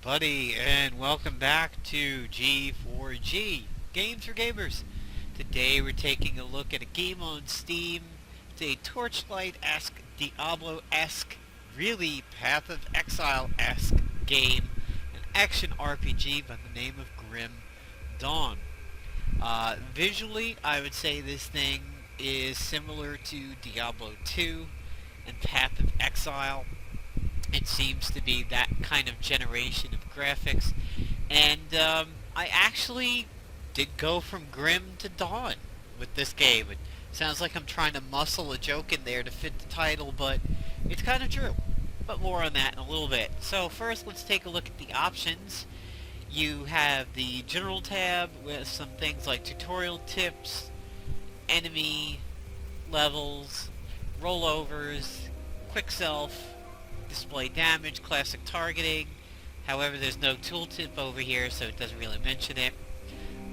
everybody, and welcome back to G4G, Games for Gamers. Today we're taking a look at a game on Steam. It's a Torchlight-esque, Diablo-esque, really Path of Exile-esque game, an action RPG by the name of Grim Dawn. Visually, I would say this thing is similar to Diablo 2 and Path of Exile. It seems to be that kind of generation of graphics, and I actually did go from Grim to Dawn with this game. It sounds like I'm trying to muscle a joke in there to fit the title, but it's kind of true. But more on that in a little bit. So first, let's take a look at the options. You have the General tab with some things like tutorial tips, enemy levels, rollovers, quick self, display damage, classic targeting. However, there's no tooltip over here, so it doesn't really mention it.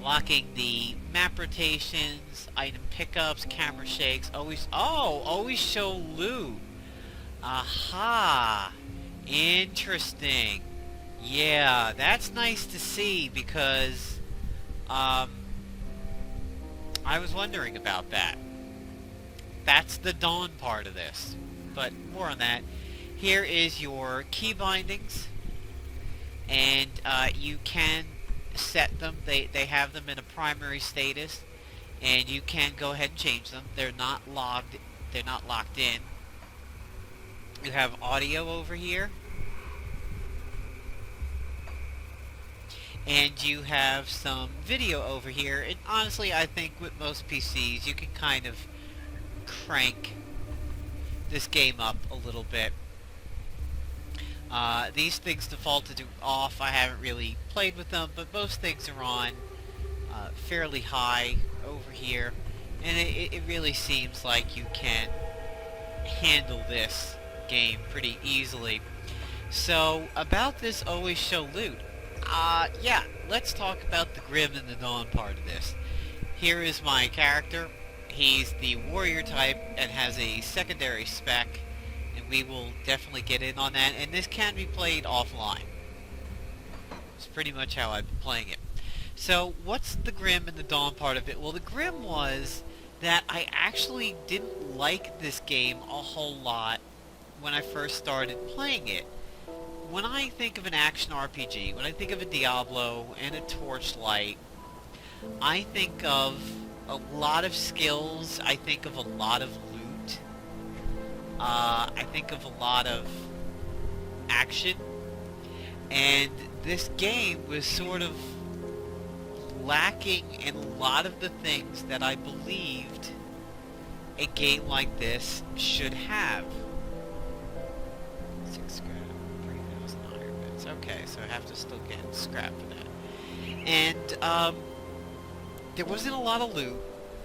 Locking the map rotations, item pickups, camera shakes, always show loot. Aha! Interesting. Yeah, that's nice to see because I was wondering about that. That's the Dawn part of this. But more on that. Here is your key bindings, and you can set them. They have them in a primary status, and you can go ahead and change them. They're not logged. They're not locked in. You have audio over here, and you have some video over here. And honestly, I think with most PCs, you can kind of crank this game up a little bit. These things defaulted to off. I haven't really played with them, but most things are on fairly high over here, and it really seems like you can handle this game pretty easily. So about this always show loot, yeah, let's talk about the Grim and the Dawn part of this. Here is my character. He's the warrior type and has a secondary spec. We will definitely get in on that, and this can be played offline. It's pretty much how I've been playing it. So, what's the Grim and the Dawn part of it? Well, the Grim was that I actually didn't like this game a whole lot when I first started playing it. When I think of an action RPG, when I think of a Diablo and a Torchlight, I think of a lot of skills, I think of a lot of loot. I think of a lot of action, and this game was sort of lacking in a lot of the things that I believed a game like this should have. 6 scrap, 3,000 iron bits. Okay, so I have to still get scrap for that. And there wasn't a lot of loot.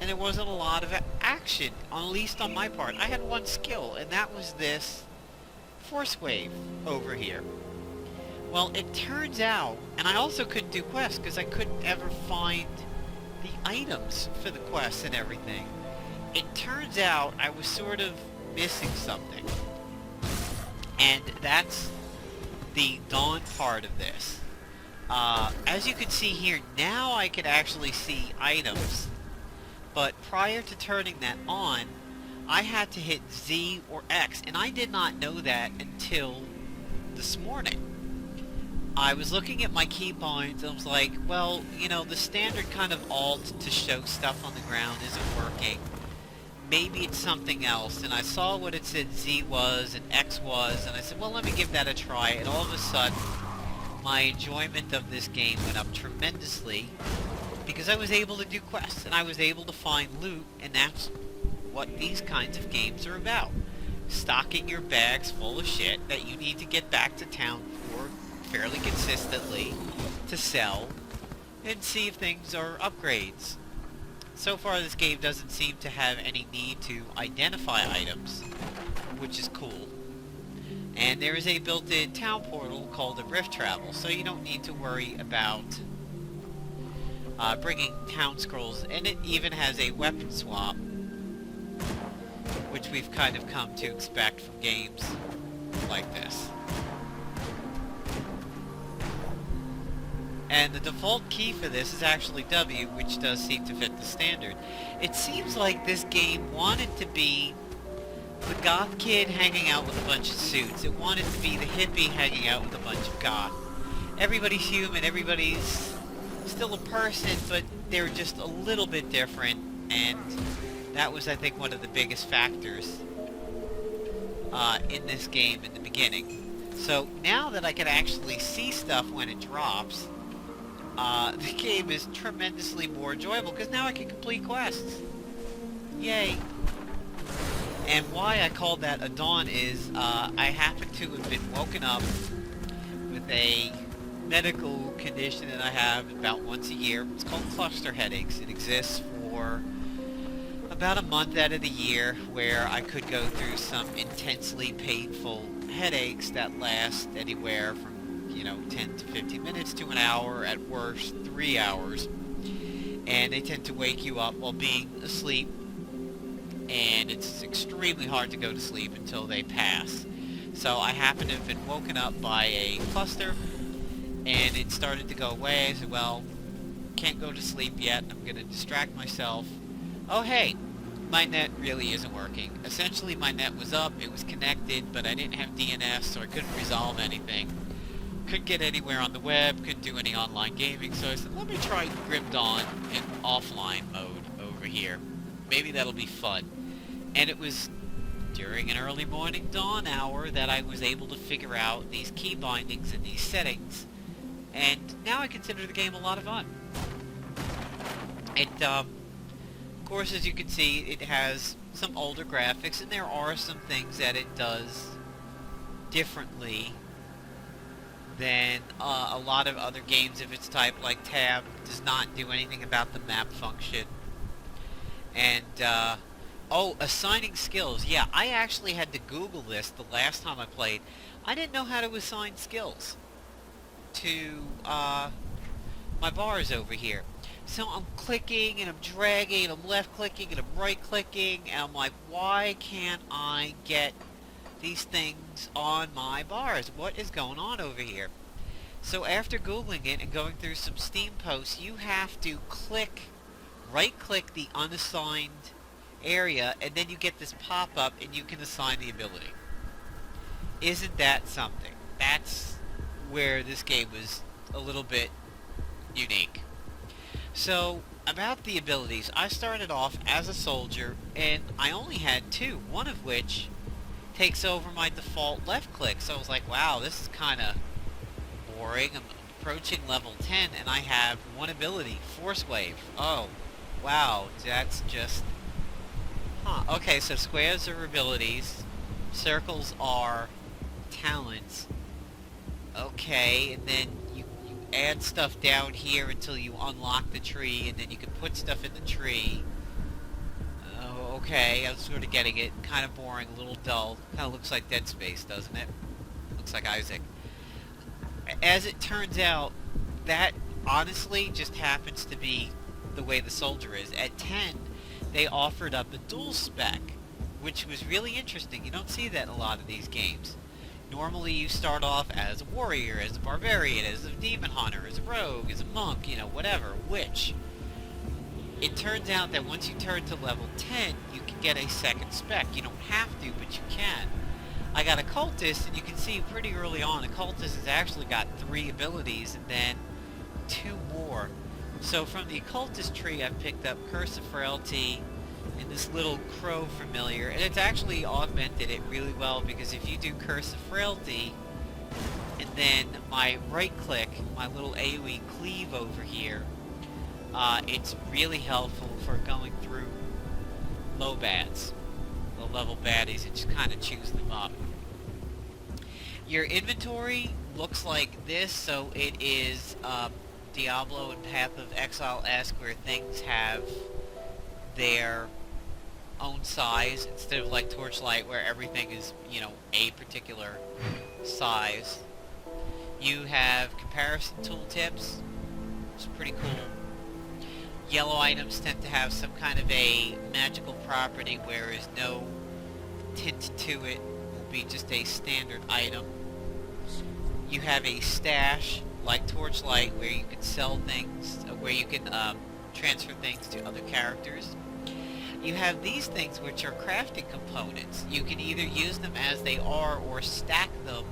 And there wasn't a lot of action, at least on my part. I had one skill, and that was this force wave over here. Well, it turns out, and I also couldn't do quests because I couldn't ever find the items for the quests and everything. It turns out I was sort of missing something. And that's the Dawn part of this. As you can see here, now I can actually see items. But prior to turning that on, I had to hit Z or X, and I did not know that until this morning. I was looking at my keybinds, and I was like, well, you know, the standard kind of alt to show stuff on the ground isn't working. Maybe it's something else, and I saw what it said Z was and X was, and I said, well, let me give that a try, and all of a sudden, my enjoyment of this game went up tremendously, because I was able to do quests, and I was able to find loot, and that's what these kinds of games are about. Stocking your bags full of shit that you need to get back to town for fairly consistently to sell, and see if things are upgrades. So far, this game doesn't seem to have any need to identify items, which is cool. And there is a built-in town portal called the Rift Travel, so you don't need to worry about bringing town scrolls, and it even has a weapon swap, which we've kind of come to expect from games like this. And the default key for this is actually W, which does seem to fit the standard. It seems like this game wanted to be the goth kid hanging out with a bunch of suits. It wanted to be the hippie hanging out with a bunch of goth. Everybody's human, everybody's still a person, but they're just a little bit different, and that was, I think, one of the biggest factors in this game in the beginning. So now that I can actually see stuff when it drops, the game is tremendously more enjoyable, because now I can complete quests. Yay! And why I called that a dawn is, I happen to have been woken up with a medical condition that I have about once a year. It's called cluster headaches. It exists for about a month out of the year, where I could go through some intensely painful headaches that last anywhere from, 10 to 15 minutes to an hour, at worst 3 hours. And they tend to wake you up while being asleep, and it's extremely hard to go to sleep until they pass. So I happen to have been woken up by a cluster, and it started to go away. I said, well, can't go to sleep yet. I'm going to distract myself. Oh, hey, my net really isn't working. Essentially, my net was up, it was connected, but I didn't have DNS, so I couldn't resolve anything. Couldn't get anywhere on the web, couldn't do any online gaming, so I said, let me try Grim Dawn in offline mode over here. Maybe that'll be fun. And it was during an early morning dawn hour that I was able to figure out these key bindings and these settings. And now I consider the game a lot of fun. It, of course, as you can see, it has some older graphics, and there are some things that it does differently than a lot of other games of its type, like Tab does not do anything about the map function. And, assigning skills. Yeah, I actually had to Google this the last time I played. I didn't know how to assign skills to my bars over here. So I'm clicking and I'm dragging and I'm left clicking and I'm right clicking, and I'm like, why can't I get these things on my bars? What is going on over here? So after Googling it and going through some Steam posts, you have to right click the unassigned area, and then you get this pop-up and you can assign the ability. Isn't that something? That's where this game was a little bit unique. So, about the abilities, I started off as a soldier, and I only had two, one of which takes over my default left click. So I was like, wow, this is kind of boring. I'm approaching level 10, and I have one ability, Force Wave. Oh, wow, that's just... Okay, so squares are abilities, circles are talents. Okay, and then you add stuff down here until you unlock the tree, and then you can put stuff in the tree. Oh, okay, I'm sort of getting it. Kind of boring, a little dull. Kind of looks like Dead Space, doesn't it? Looks like Isaac. As it turns out, that honestly just happens to be the way the soldier is. At 10, they offered up a dual spec, which was really interesting. You don't see that in a lot of these games. Normally you start off as a warrior, as a barbarian, as a demon hunter, as a rogue, as a monk, whatever, witch. It turns out that once you turn to level 10, you can get a second spec. You don't have to, but you can. I got a cultist, and you can see pretty early on, a cultist has actually got 3 abilities, and then 2 more. So from the occultist tree, I picked up Curse of Frailty and this little crow familiar, and it's actually augmented it really well, because if you do Curse of Frailty, and then my right click, my little AoE cleave over here, it's really helpful for going through low bads, low level baddies, and just kind of choose them up. Your inventory looks like this, so it is Diablo and Path of Exile-esque, where things have their own size instead of like Torchlight, where everything is, a particular size. You have comparison tooltips, which is pretty cool. Yellow items tend to have some kind of a magical property, whereas no tint to it will be just a standard item. You have a stash, like Torchlight, where you can sell things, where you can transfer things to other characters. You have these things which are crafting components. You can either use them as they are or stack them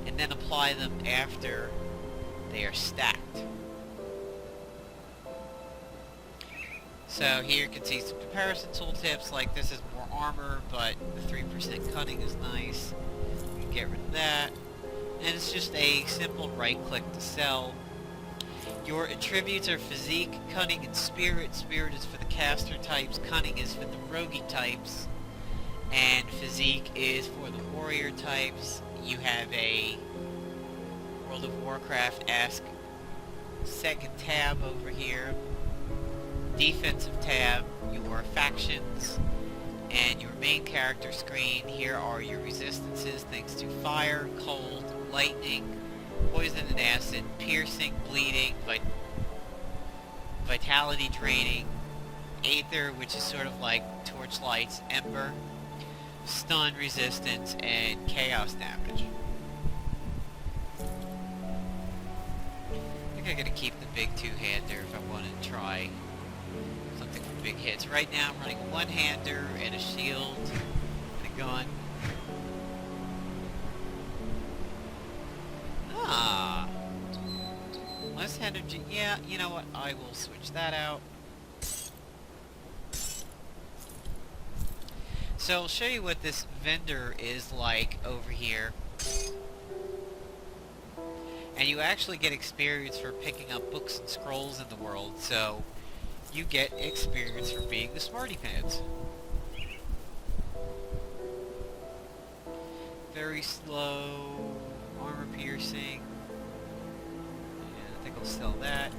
and then apply them after they are stacked. So here you can see some comparison tooltips, like this is more armor, but the 3% cutting is nice. You can get rid of that. And it's just a simple right click to sell. Your attributes are physique, cunning, and spirit. Spirit is for the caster types, cunning is for the roguey types, and physique is for the warrior types. You have a World of Warcraft-esque second tab over here. Defensive tab, your factions, and your main character screen. Here are your resistances, thanks to fire, cold, lightning, poison and acid, piercing, bleeding, vitality draining, aether, which is sort of like Torchlight's ember, stun resistance, and chaos damage. I think I'm gonna keep the big two-hander if I want to try something for big hits. Right now I'm running a one-hander and a shield and a gun. Less energy. Yeah, you know what? I will switch that out. So I'll show you what this vendor is like over here. And you actually get experience for picking up books and scrolls in the world, so you get experience for being the smarty pants. Very slow, armor piercing. Yeah, I think I'll sell that.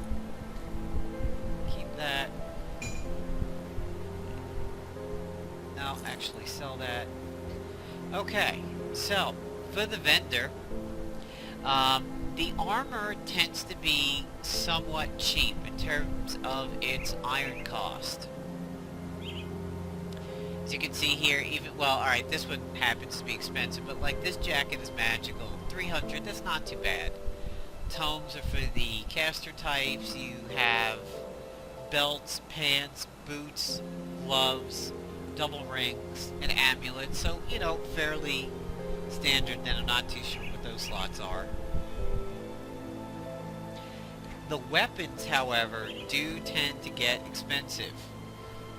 Keep that. No, actually sell that. Okay, so for the vendor, the armor tends to be somewhat cheap in terms of its iron cost. As you can see here, even, well, alright, this one happens to be expensive, but like this jacket is magical. 300, that's not too bad. Tomes are for the caster types. You have belts, pants, boots, gloves, double rings, and amulets. So, you know, fairly standard, then I'm not too sure what those slots are. The weapons, however, do tend to get expensive.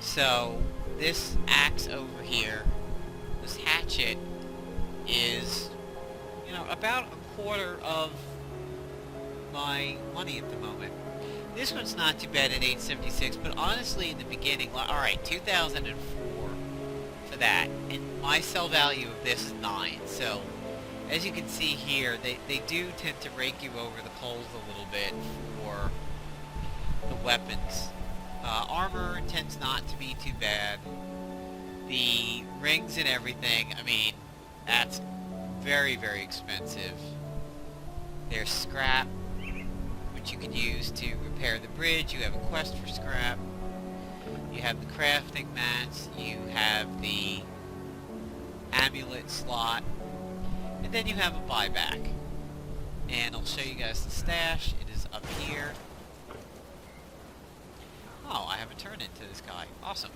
So, this axe over here, this hatchet, is, you know, about a quarter of my money at the moment. This one's not too bad at $8.76, but honestly, in the beginning, alright, 2004 for that, and my sell value of this is 9, so as you can see here, they do tend to rake you over the coals a little bit for the weapons. Armor tends not to be too bad. The rings and everything, I mean, that's very, very expensive. There's scrap, which you can use to repair the bridge. You have a quest for scrap. You have the crafting mats. You have the amulet slot. And then you have a buyback. And I'll show you guys the stash. It is up here. Oh, I have a turn into this guy. Awesome.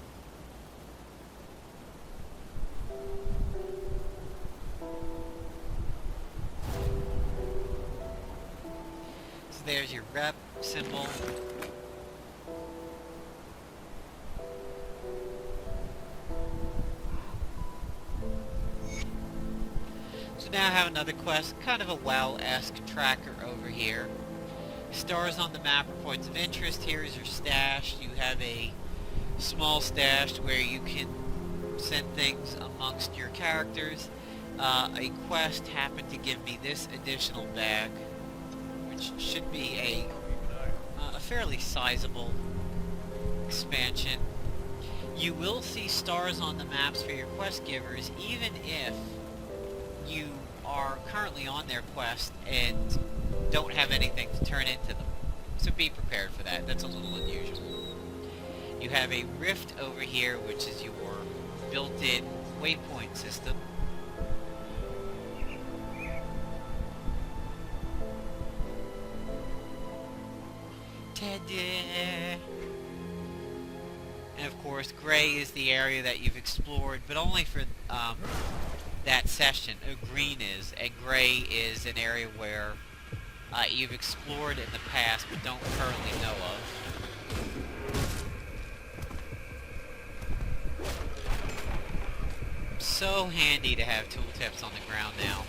So there's your rep symbol. So now I have another quest, kind of a WoW-esque tracker over here. Stars on the map are points of interest. Here is your stash. You have a small stash where you can send things amongst your characters. A quest happened to give me this additional bag, which should be a fairly sizable expansion. You will see stars on the maps for your quest givers, even if you are currently on their quest and don't have anything to turn into them. So be prepared for that. That's a little unusual. You have a rift over here, which is your built-in waypoint system. course, gray is the area that you've explored, but only for that session. Green is, and gray is an area where you've explored in the past but don't currently know of. So handy to have tooltips on the ground now.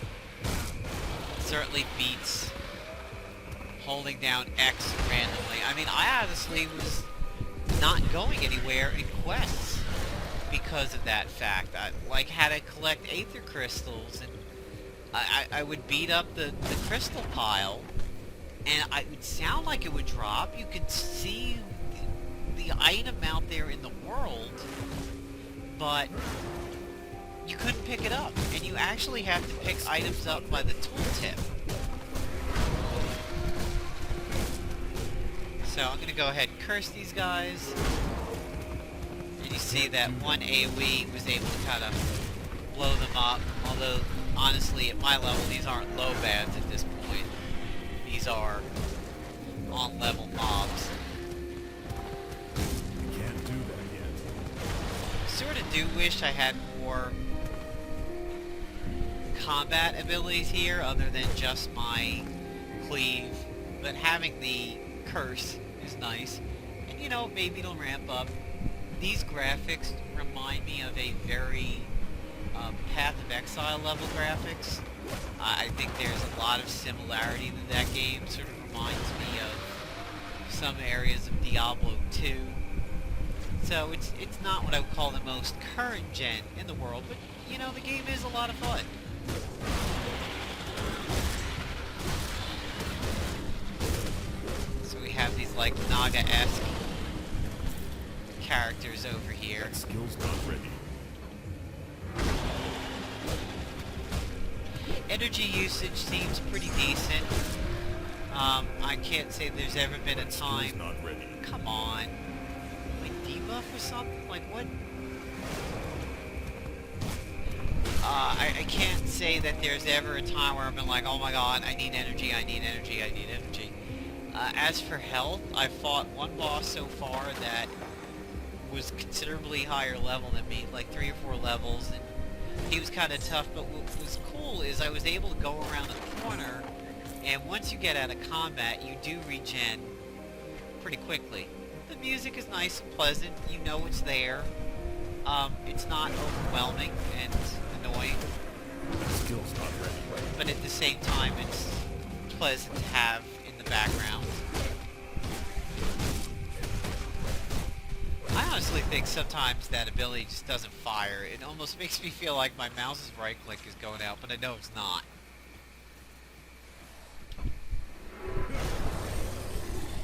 Certainly beats holding down X randomly. I mean, I honestly was not going anywhere in quests because of that fact. I had to collect aether crystals, and I would beat up the crystal pile, and it would sound like it would drop. You could see the item out there in the world, but you couldn't pick it up, and you actually have to pick items up by the tooltip. So I'm going to go ahead and curse these guys. And you see that one AoE was able to kind of blow them up. Although, honestly, at my level, these aren't low bads at this point. These are on-level mobs. You can't do that yet. Sort of do wish I had more combat abilities here other than just my cleave. But having the curse is nice, and you know, maybe it'll ramp up. These graphics remind me of a very Path of Exile level graphics. I think there's a lot of similarity to that game. Sort of reminds me of some areas of Diablo 2. So it's not what I would call the most current gen in the world, but you know, the game is a lot of fun. Have these like Naga-esque characters over here. That skill's not ready. Energy usage seems pretty decent. I can't say there's ever been a time. Not ready. Come on, like debuff or something? Like what? I can't say that there's ever a time where I've been like, oh my god, I need energy, I need energy, I need energy. As for health, I've fought one boss so far that was considerably higher level than me, like 3 or 4 levels, and he was kind of tough, but what was cool is I was able to go around the corner, and once you get out of combat, you do regen pretty quickly. The music is nice and pleasant, you know it's there. It's not overwhelming and annoying. That skill's not ready. But at the same time, it's pleasant to have background. I honestly think sometimes that ability just doesn't fire. It almost makes me feel like my mouse's right click is going out, but I know it's not.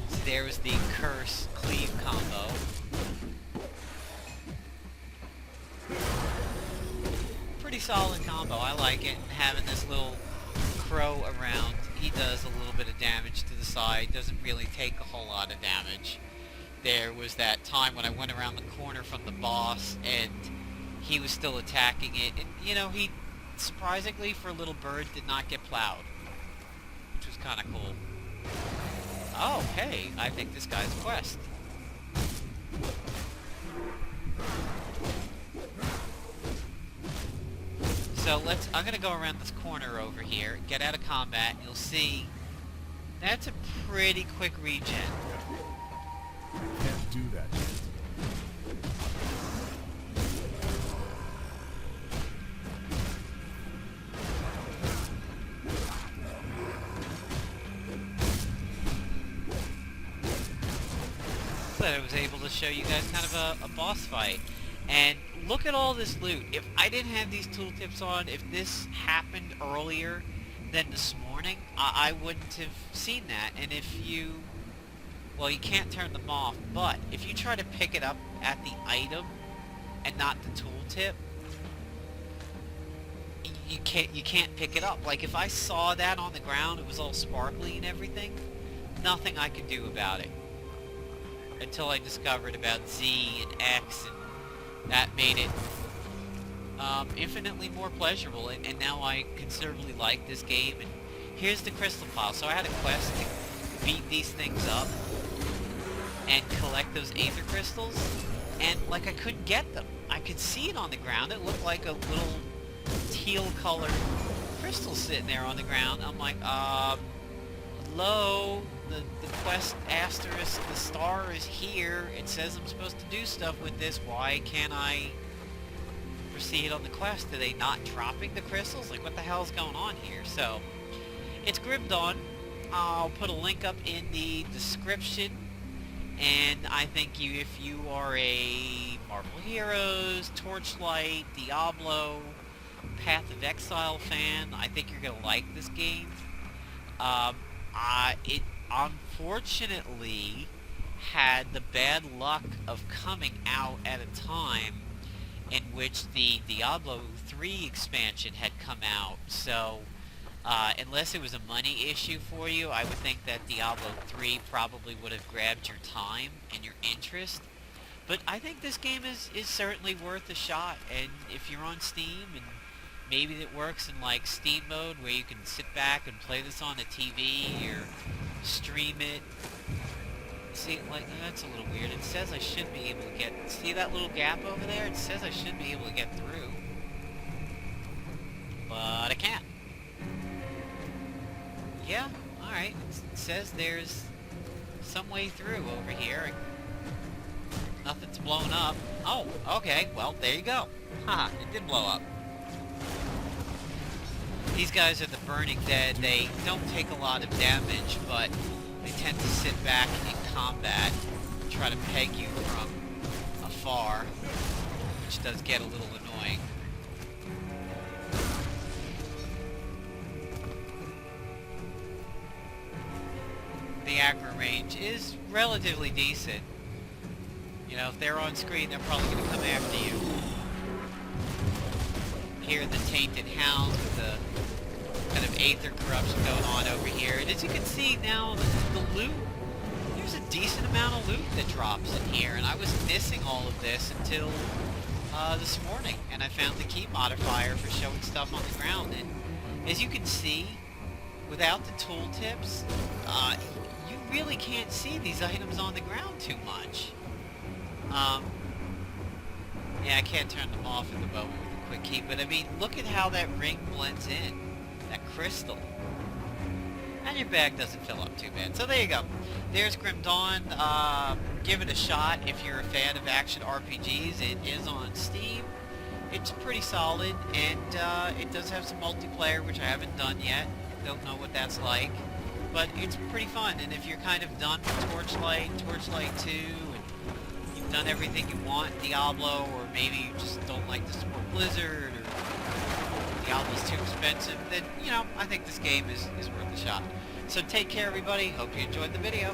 So there was the curse cleave combo. Pretty solid combo. I like it, and having this little crow around, he does a little bit of damage to the side, doesn't really take a whole lot of damage. There was that time when I went around the corner from the boss and he was still attacking it, and you know, he surprisingly for a little bird did not get plowed, which was kind of cool. Oh, hey, I think this guy's a quest. So I'm gonna go around this corner over here, get out of combat, and you'll see that's a pretty quick regen. Can't do that yet. But I was able to show you guys kind of a boss fight. And look at all this loot. If I didn't have these tooltips on, if this happened earlier than this morning, I wouldn't have seen that. And if you... well, you can't turn them off, but if you try to pick it up at the item and not the tooltip, you can't pick it up. Like, if I saw that on the ground, it was all sparkly and everything, nothing I could do about it. Until I discovered about Z and X, and that made it infinitely more pleasurable, and now I considerably like this game. And here's the crystal pile. So I had a quest to beat these things up, and collect those aether crystals, and like I couldn't get them. I could see it on the ground. It looked like a little teal colored crystal sitting there on the ground. I'm like, hello? The quest asterisk, the star is here. It says I'm supposed to do stuff with this. Why can't I proceed on the quest? Are they not dropping the crystals? Like, what the hell is going on here? So, it's Grim Dawn. I'll put a link up in the description. And I think if you are a Marvel Heroes, Torchlight, Diablo, Path of Exile fan, I think you're going to like this game. It unfortunately had the bad luck of coming out at a time in which the Diablo 3 expansion had come out, so unless it was a money issue for you, I would think that Diablo 3 probably would have grabbed your time and your interest. But I think this game is certainly worth a shot, and if you're on Steam, and maybe it works in like Steam mode where you can sit back and play this on the TV or stream it. See, like, that's a little weird. It says I should be able to get... See that little gap over there? It says I should be able to get through. But I can't. Yeah, alright. It says there's some way through over here. Nothing's blown up. Oh, okay. Well, there you go. Haha, it did blow up. These guys are the Burning Dead. They don't take a lot of damage, but they tend to sit back in combat and try to peg you from afar, which does get a little annoying. The aggro range is relatively decent. You know, if they're on screen, they're probably going to come after you. Here, the Tainted Hounds with the kind of aether corruption going on over here. And as you can see now, the loot, there's a decent amount of loot that drops in here. And I was missing all of this until this morning. And I found the key modifier for showing stuff on the ground. And as you can see, without the tooltips, you really can't see these items on the ground too much. Yeah, I can't turn them off at the moment with a quick key, but I mean, look at how that ring blends in. That crystal. And your bag doesn't fill up too bad. So there you go. There's Grim Dawn. Give it a shot if you're a fan of action RPGs. It is on Steam. It's pretty solid, and it does have some multiplayer, which I haven't done yet. Don't know what that's like. But it's pretty fun, and if you're kind of done with Torchlight, Torchlight 2, and you've done everything you want in Diablo, or maybe you just don't like to support Blizzard, or Diablo's too expensive, then, you know, I think this game is worth a shot. So take care, everybody. Hope you enjoyed the video.